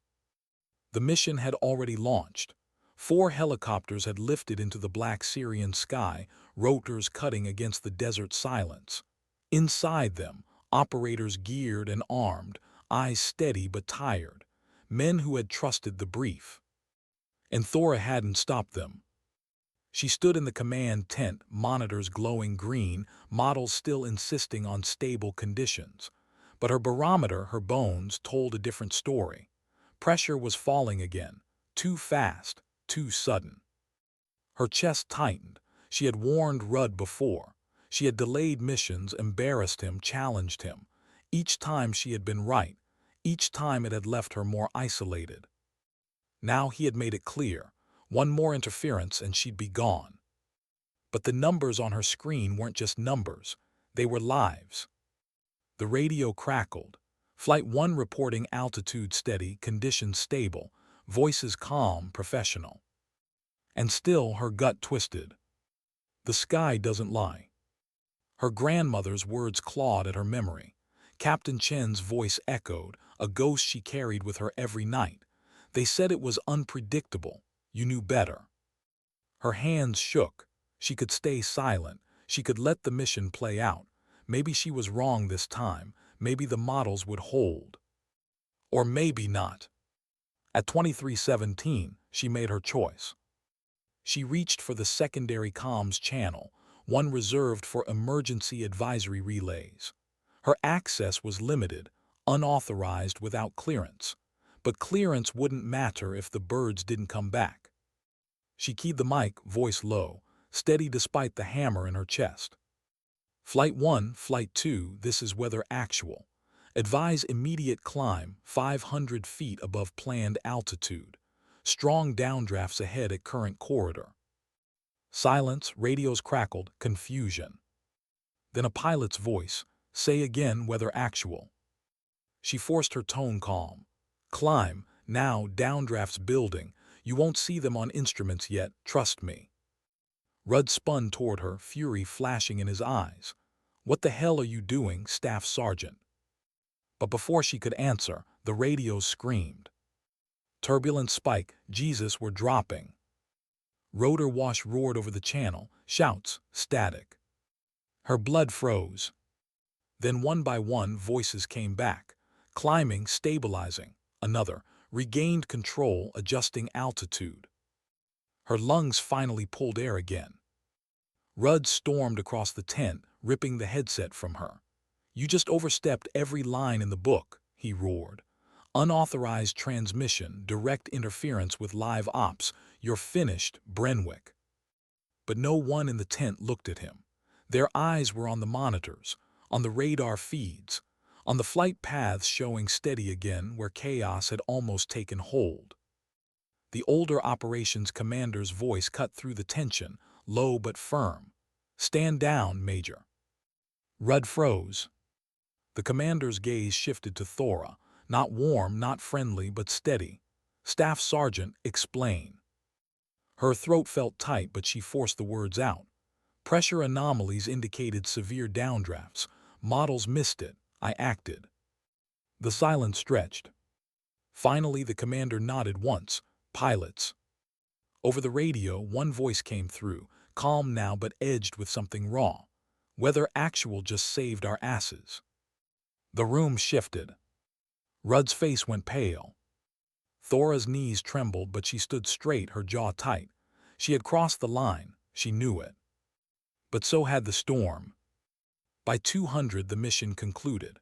The mission had already launched. 4 helicopters had lifted into the black Syrian sky, rotors cutting against the desert silence. Inside them, operators geared and armed, eyes steady but tired, men who had trusted the brief. And Thora hadn't stopped them. She stood in the command tent, monitors glowing green, models still insisting on stable conditions. But her barometer, her bones, told a different story. Pressure was falling again, too fast, too sudden. Her chest tightened. She had warned Rudd before. She had delayed missions, embarrassed him, challenged him. Each time she had been right. Each time it had left her more isolated. Now he had made it clear. One more interference and she'd be gone. But the numbers on her screen weren't just numbers. They were lives. The radio crackled. Flight 1 reporting altitude steady, conditions stable, voices calm, professional. And still her gut twisted. The sky doesn't lie. Her grandmother's words clawed at her memory. Captain Chen's voice echoed, a ghost she carried with her every night. They said it was unpredictable. You knew better. Her hands shook. She could stay silent. She could let the mission play out. Maybe she was wrong this time. Maybe the models would hold. Or maybe not. At 23:17, she made her choice. She reached for the secondary comms channel, one reserved for emergency advisory relays. Her access was limited, unauthorized, without clearance. But clearance wouldn't matter if the birds didn't come back. She keyed the mic, voice low, steady despite the hammer in her chest. Flight 1, Flight 2, this is weather actual. Advise immediate climb, 500 feet above planned altitude. Strong downdrafts ahead at current corridor. Silence, radios crackled, confusion. Then a pilot's voice, say again weather actual. She forced her tone calm. Climb, now downdrafts building. You won't see them on instruments yet, trust me. Rudd spun toward her, fury flashing in his eyes. What the hell are you doing, Staff Sergeant? But before she could answer, the radio screamed. Turbulence spike, Jesus, we're dropping. Rotor wash roared over the channel, shouts, static. Her blood froze. Then one by one voices came back, climbing, stabilizing. Another, regained control, adjusting altitude. Her lungs finally pulled air again. Rudd stormed across the tent, ripping the headset from her. You just overstepped every line in the book, he roared. Unauthorized transmission, direct interference with live ops. You're finished, Brenwick. But no one in the tent looked at him. Their eyes were on the monitors, on the radar feeds, on the flight paths showing steady again where chaos had almost taken hold. The older operations commander's voice cut through the tension, low but firm. Stand down, Major. Rudd froze. The commander's gaze shifted to Thora, not warm, not friendly, but steady. Staff Sergeant, explain. Her throat felt tight, but she forced the words out. Pressure anomalies indicated severe downdrafts. Models missed it. I acted. The silence stretched. Finally, the commander nodded once. Pilots. Over the radio, one voice came through, calm now but edged with something raw. Weather actual just saved our asses. The room shifted. Rudd's face went pale. Thora's knees trembled, but she stood straight, her jaw tight. She had crossed the line. She knew it. But so had the storm. By 200, the mission concluded.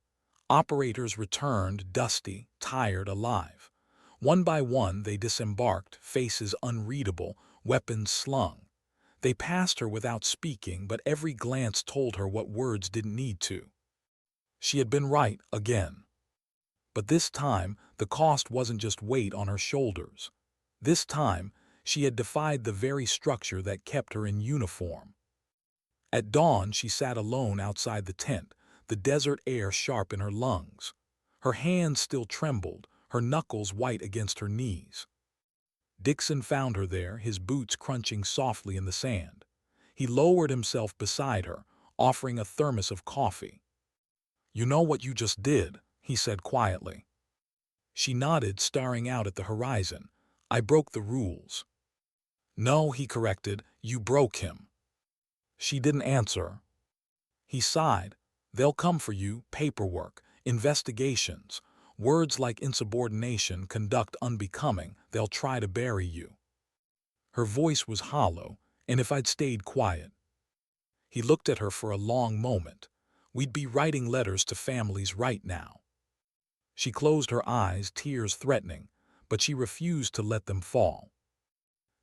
Operators returned, dusty, tired, alive. One by one, they disembarked, faces unreadable, weapons slung. They passed her without speaking, but every glance told her what words didn't need to. She had been right again. But this time, the cost wasn't just weight on her shoulders. This time, she had defied the very structure that kept her in uniform. At dawn, she sat alone outside the tent, the desert air sharp in her lungs. Her hands still trembled, her knuckles white against her knees. Dixon found her there, his boots crunching softly in the sand. He lowered himself beside her, offering a thermos of coffee. You know what you just did, he said quietly. She nodded, staring out at the horizon. I broke the rules. No, he corrected, you broke him. She didn't answer. He sighed. They'll come for you, paperwork, investigations. Words like insubordination, conduct unbecoming, they'll try to bury you. Her voice was hollow, and if I'd stayed quiet. He looked at her for a long moment. We'd be writing letters to families right now. She closed her eyes, tears threatening, but she refused to let them fall.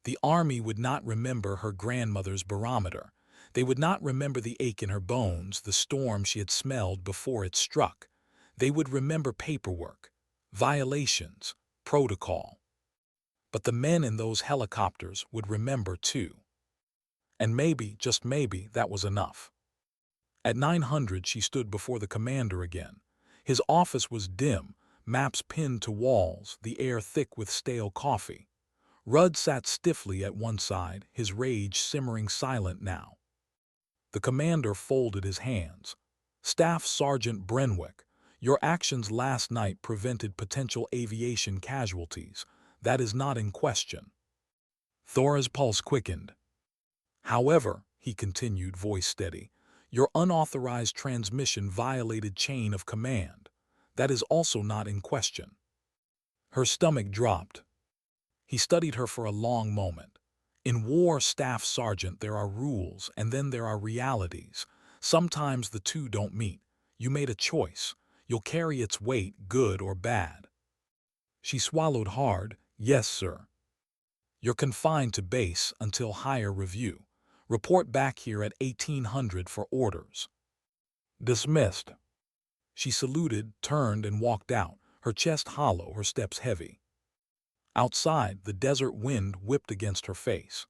The army would not remember her grandmother's barometer. They would not remember the ache in her bones, the storm she had smelled before it struck. They would remember paperwork, violations, protocol. But the men in those helicopters would remember too. And maybe, just maybe, that was enough. At 900 she stood before the commander again. His office was dim, maps pinned to walls, the air thick with stale coffee. Rudd sat stiffly at one side, his rage simmering silent now. The commander folded his hands. Staff Sergeant Brenwick, your actions last night prevented potential aviation casualties. That is not in question. Thora's pulse quickened. However, he continued, voice steady, your unauthorized transmission violated chain of command. That is also not in question. Her stomach dropped. He studied her for a long moment. In war, Staff Sergeant, there are rules and then there are realities. Sometimes the two don't meet. You made a choice. You'll carry its weight, good or bad. She swallowed hard. Yes, sir. You're confined to base until higher review. Report back here at 1800 for orders. Dismissed. She saluted, turned, and walked out, her chest hollow, her steps heavy. Outside, the desert wind whipped against her face.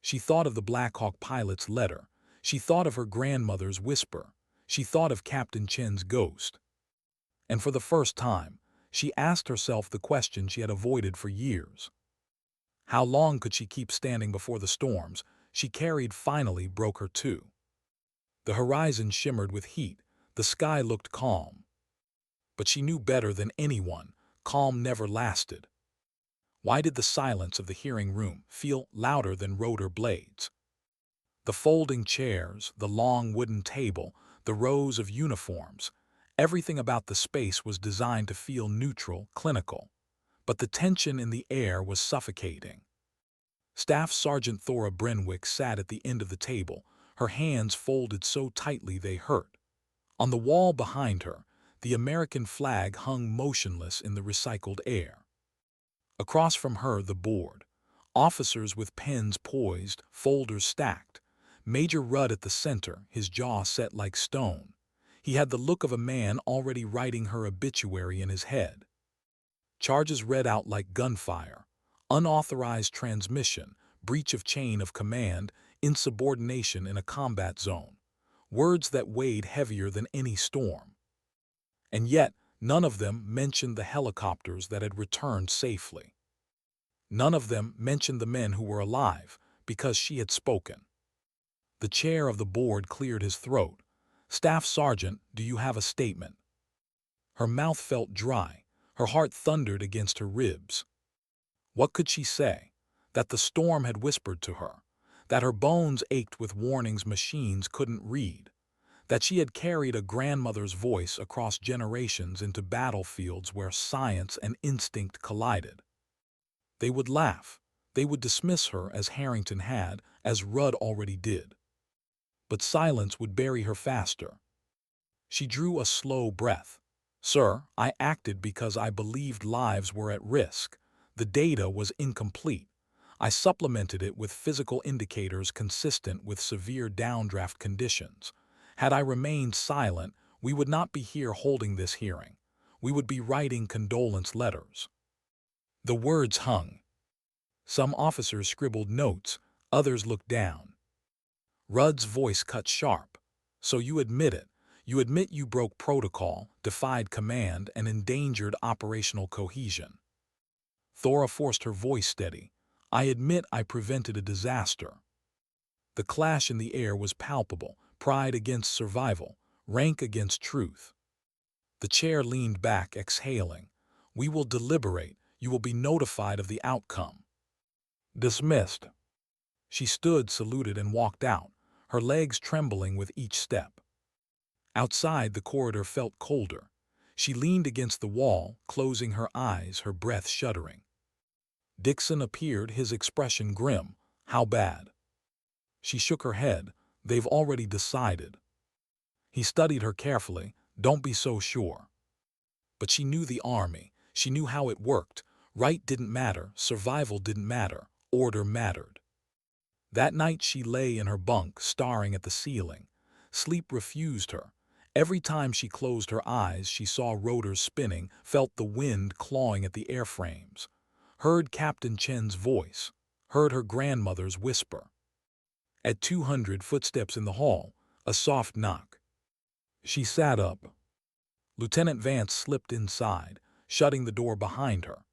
She thought of the Black Hawk pilot's letter. She thought of her grandmother's whisper. She thought of Captain Chen's ghost. And for the first time, she asked herself the question she had avoided for years. How long could she keep standing before the storms she carried finally broke her too? The horizon shimmered with heat. The sky looked calm. But she knew better than anyone, calm never lasted. Why did the silence of the hearing room feel louder than rotor blades? The folding chairs, the long wooden table, the rows of uniforms, everything about the space was designed to feel neutral, clinical. But the tension in the air was suffocating. Staff Sergeant Thora Brenwick sat at the end of the table, her hands folded so tightly they hurt. On the wall behind her, the American flag hung motionless in the recycled air. Across from her, the board. Officers with pens poised, folders stacked. Major Rudd at the center, his jaw set like stone. He had the look of a man already writing her obituary in his head. Charges read out like gunfire. Unauthorized transmission, breach of chain of command, insubordination in a combat zone. Words that weighed heavier than any storm. And yet, none of them mentioned the helicopters that had returned safely. None of them mentioned the men who were alive, because she had spoken. The chair of the board cleared his throat. Staff Sergeant, do you have a statement? Her mouth felt dry. Her heart thundered against her ribs. What could she say? That the storm had whispered to her. That her bones ached with warnings machines couldn't read. That she had carried a grandmother's voice across generations into battlefields where science and instinct collided. They would laugh. They would dismiss her as Harrington had, as Rudd already did. But silence would bury her faster. She drew a slow breath. Sir, I acted because I believed lives were at risk. The data was incomplete. I supplemented it with physical indicators consistent with severe downdraft conditions. Had I remained silent, we would not be here holding this hearing. We would be writing condolence letters. The words hung. Some officers scribbled notes, others looked down. Rudd's voice cut sharp. So you admit it. You admit you broke protocol, defied command, and endangered operational cohesion. Thora forced her voice steady. I admit I prevented a disaster. The clash in the air was palpable, pride against survival, rank against truth. The chair leaned back, exhaling. We will deliberate. You will be notified of the outcome. Dismissed. She stood, saluted, and walked out, her legs trembling with each step. Outside, the corridor felt colder. She leaned against the wall, closing her eyes, her breath shuddering. Dixon appeared, his expression grim. How bad? She shook her head. They've already decided. He studied her carefully. Don't be so sure. But she knew the army. She knew how it worked. Right didn't matter. Survival didn't matter. Order mattered. That night she lay in her bunk, staring at the ceiling. Sleep refused her. Every time she closed her eyes, she saw rotors spinning, felt the wind clawing at the airframes, heard Captain Chen's voice, heard her grandmother's whisper. At 200 footsteps in the hall, a soft knock. She sat up. Lieutenant Vance slipped inside, shutting the door behind her.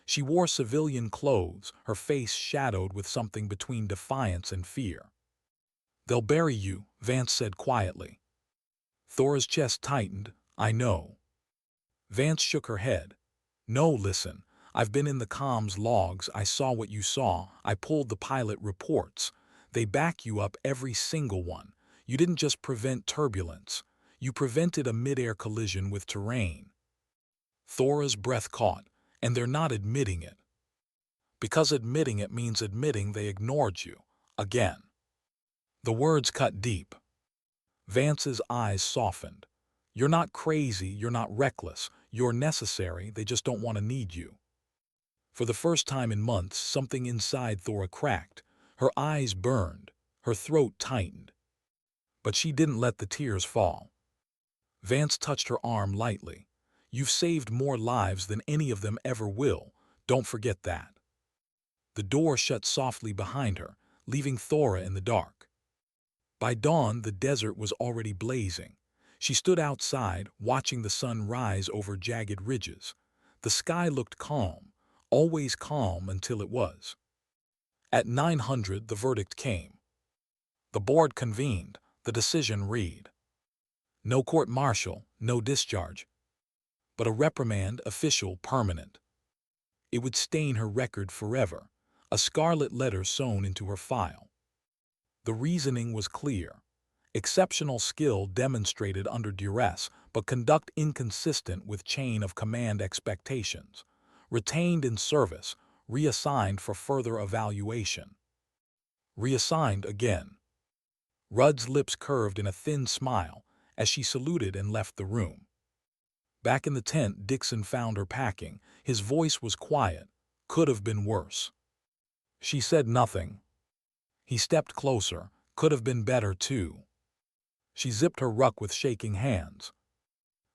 She wore civilian clothes, her face shadowed with something between defiance and fear. "They'll bury you," Vance said quietly. Thora's chest tightened. "I know." Vance shook her head. "No, listen. I've been in the comms logs. I saw what you saw. I pulled the pilot reports. They back you up, every single one. You didn't just prevent turbulence. You prevented a mid-air collision with terrain." Thora's breath caught. "And they're not admitting it." "Because admitting it means admitting they ignored you. Again." The words cut deep. Vance's eyes softened. "You're not crazy, you're not reckless. You're necessary, they just don't want to need you." For the first time in months, something inside Thora cracked. Her eyes burned. Her throat tightened. But she didn't let the tears fall. Vance touched her arm lightly. "You've saved more lives than any of them ever will. Don't forget that." The door shut softly behind her, leaving Thora in the dark. By dawn, the desert was already blazing. She stood outside, watching the sun rise over jagged ridges. The sky looked calm, always calm until it was. At 900, the verdict came. The board convened. The decision read: no court-martial, no discharge, but a reprimand, official, permanent. It would stain her record forever, a scarlet letter sewn into her file. The reasoning was clear. Exceptional skill demonstrated under duress, but conduct inconsistent with chain of command expectations. Retained in service, reassigned for further evaluation. Reassigned again. Rudd's lips curved in a thin smile as she saluted and left the room. Back in the tent, Dixon found her packing. His voice was quiet. "Could have been worse." She said nothing. He stepped closer. "Could have been better, too." She zipped her ruck with shaking hands.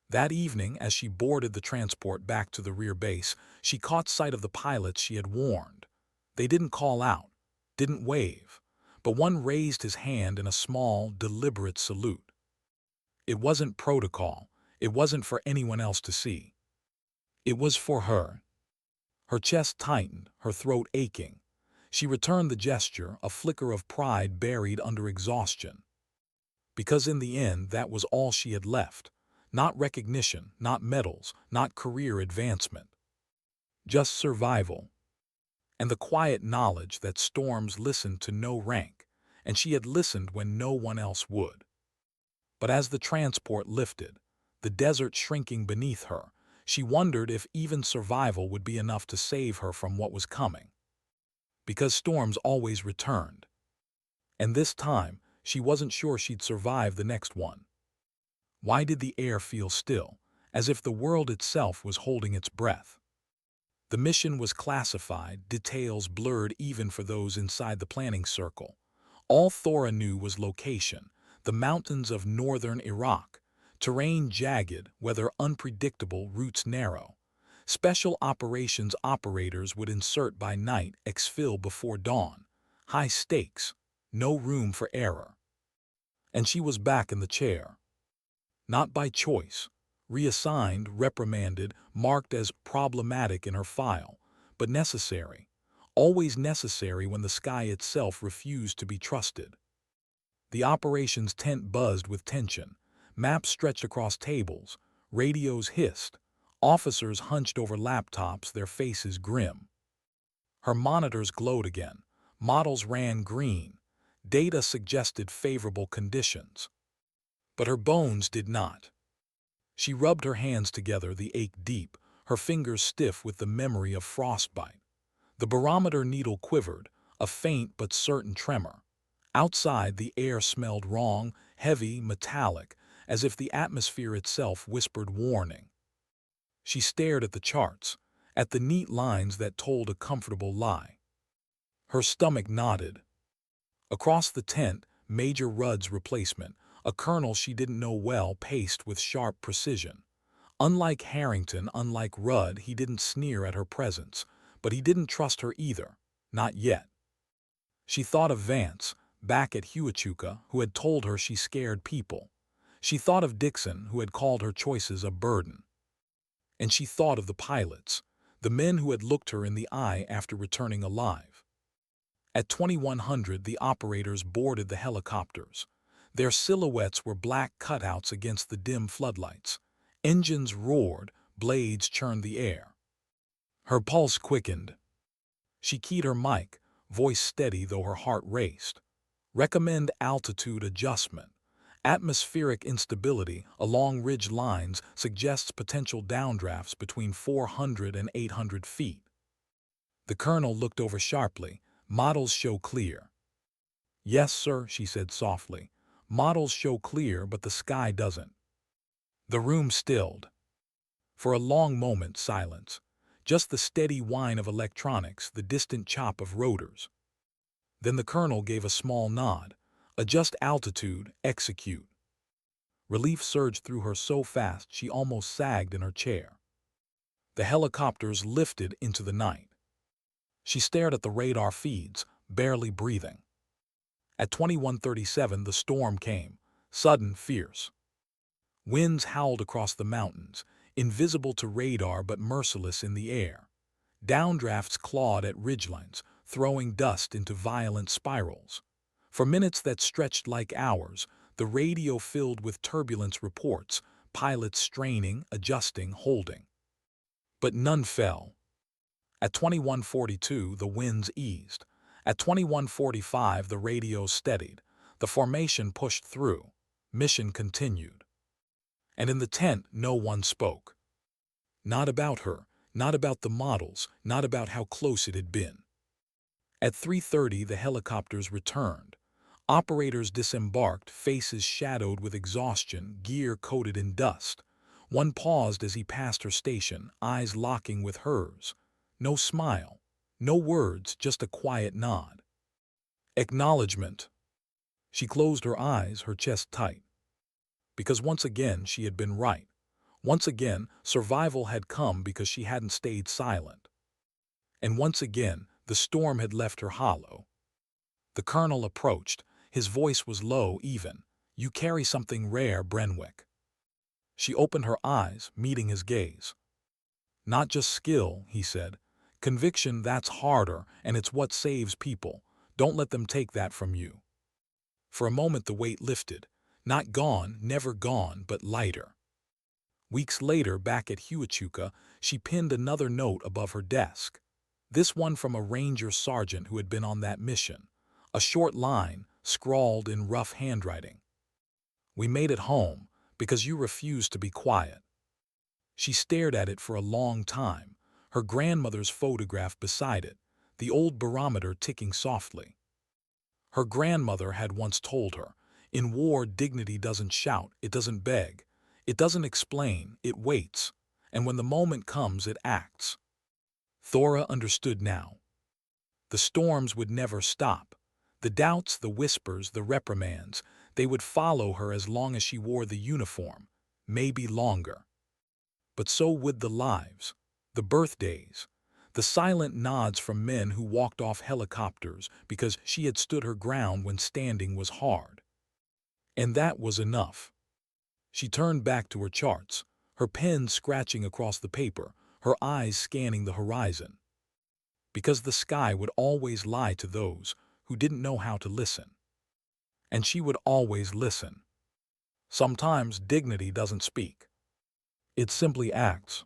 That evening, as she boarded the transport back to the rear base, she caught sight of the pilots she had warned. They didn't call out, didn't wave, but one raised his hand in a small, deliberate salute. It wasn't protocol. It wasn't for anyone else to see. It was for her. Her chest tightened, her throat aching. She returned the gesture, a flicker of pride buried under exhaustion. Because in the end, that was all she had left. Not recognition, not medals, not career advancement. Just survival. And the quiet knowledge that storms listened to no rank, and she had listened when no one else would. But as the transport lifted, the desert shrinking beneath her, she wondered if even survival would be enough to save her from what was coming. Because storms always returned. And this time, she wasn't sure she'd survive the next one. Why did the air feel still, as if the world itself was holding its breath? The mission was classified, details blurred even for those inside the planning circle. All Thora knew was location, the mountains of northern Iraq. Terrain jagged, weather unpredictable, routes narrow. Special operations operators would insert by night, exfil before dawn. High stakes, no room for error. And she was back in the chair. Not by choice. Reassigned, reprimanded, marked as problematic in her file, but necessary. Always necessary when the sky itself refused to be trusted. The operations tent buzzed with tension. Maps stretched across tables. Radios hissed. Officers hunched over laptops, their faces grim. Her monitors glowed again. Models ran green. Data suggested favorable conditions. But her bones did not. She rubbed her hands together, the ache deep, her fingers stiff with the memory of frostbite. The barometer needle quivered, a faint but certain tremor. Outside, the air smelled wrong, heavy, metallic, as if the atmosphere itself whispered warning. She stared at the charts, at the neat lines that told a comfortable lie. Her stomach knotted. Across the tent, Major Rudd's replacement, a colonel she didn't know well, paced with sharp precision. Unlike Harrington, unlike Rudd, he didn't sneer at her presence, but he didn't trust her either. Not yet. She thought of Vance, back at Huachuca, who had told her she scared people. She thought of Dixon, who had called her choices a burden. And she thought of the pilots, the men who had looked her in the eye after returning alive. At 2100, the operators boarded the helicopters. Their silhouettes were black cutouts against the dim floodlights. Engines roared, blades churned the air. Her pulse quickened. She keyed her mic, voice steady though her heart raced. Recommend altitude adjustment. Atmospheric instability along ridge lines suggests potential downdrafts between 400 and 800 feet. The colonel looked over sharply. Models show clear. Yes, sir, she said softly. Models show clear, but the sky doesn't. The room stilled. For a long moment, silence. Just the steady whine of electronics, the distant chop of rotors. Then the colonel gave a small nod. Adjust altitude, execute. Relief surged through her so fast she almost sagged in her chair. The helicopters lifted into the night. She stared at the radar feeds, barely breathing. At 2137, the storm came, sudden, fierce. Winds howled across the mountains, invisible to radar but merciless in the air. Downdrafts clawed at ridgelines, throwing dust into violent spirals. For minutes that stretched like hours, the radio filled with turbulence reports, pilots straining, adjusting, holding. But none fell. At 2142, the winds eased. At 2145, the radio steadied. The formation pushed through. Mission continued. And in the tent, no one spoke. Not about her, not about the models, not about how close it had been. At 3:30, the helicopters returned. Operators disembarked, faces shadowed with exhaustion, gear coated in dust. One paused as he passed her station, eyes locking with hers. No smile, no words, just a quiet nod. Acknowledgement. She closed her eyes, her chest tight. Because once again she had been right. Once again, survival had come because she hadn't stayed silent. And once again, the storm had left her hollow. The colonel approached. His voice was low, even. You carry something rare, Brenwick. She opened her eyes, meeting his gaze. Not just skill, he said. Conviction, that's harder, and it's what saves people. Don't let them take that from you. For a moment the weight lifted. Not gone, never gone, but lighter. Weeks later, back at Huachuca, she pinned another note above her desk. This one from a ranger sergeant who had been on that mission. A short line, scrawled in rough handwriting. We made it home, because you refused to be quiet. She stared at it for a long time, her grandmother's photograph beside it, the old barometer ticking softly. Her grandmother had once told her, in war dignity doesn't shout, it doesn't beg, it doesn't explain, it waits, and when the moment comes it acts. Thora understood now. The storms would never stop. The doubts, the whispers, the reprimands, they would follow her as long as she wore the uniform, maybe longer. But so would the lives, the birthdays, the silent nods from men who walked off helicopters because she had stood her ground when standing was hard. And that was enough. She turned back to her charts, her pen scratching across the paper, her eyes scanning the horizon. Because the sky would always lie to those who didn't know how to listen. And she would always listen. Sometimes dignity doesn't speak. It simply acts.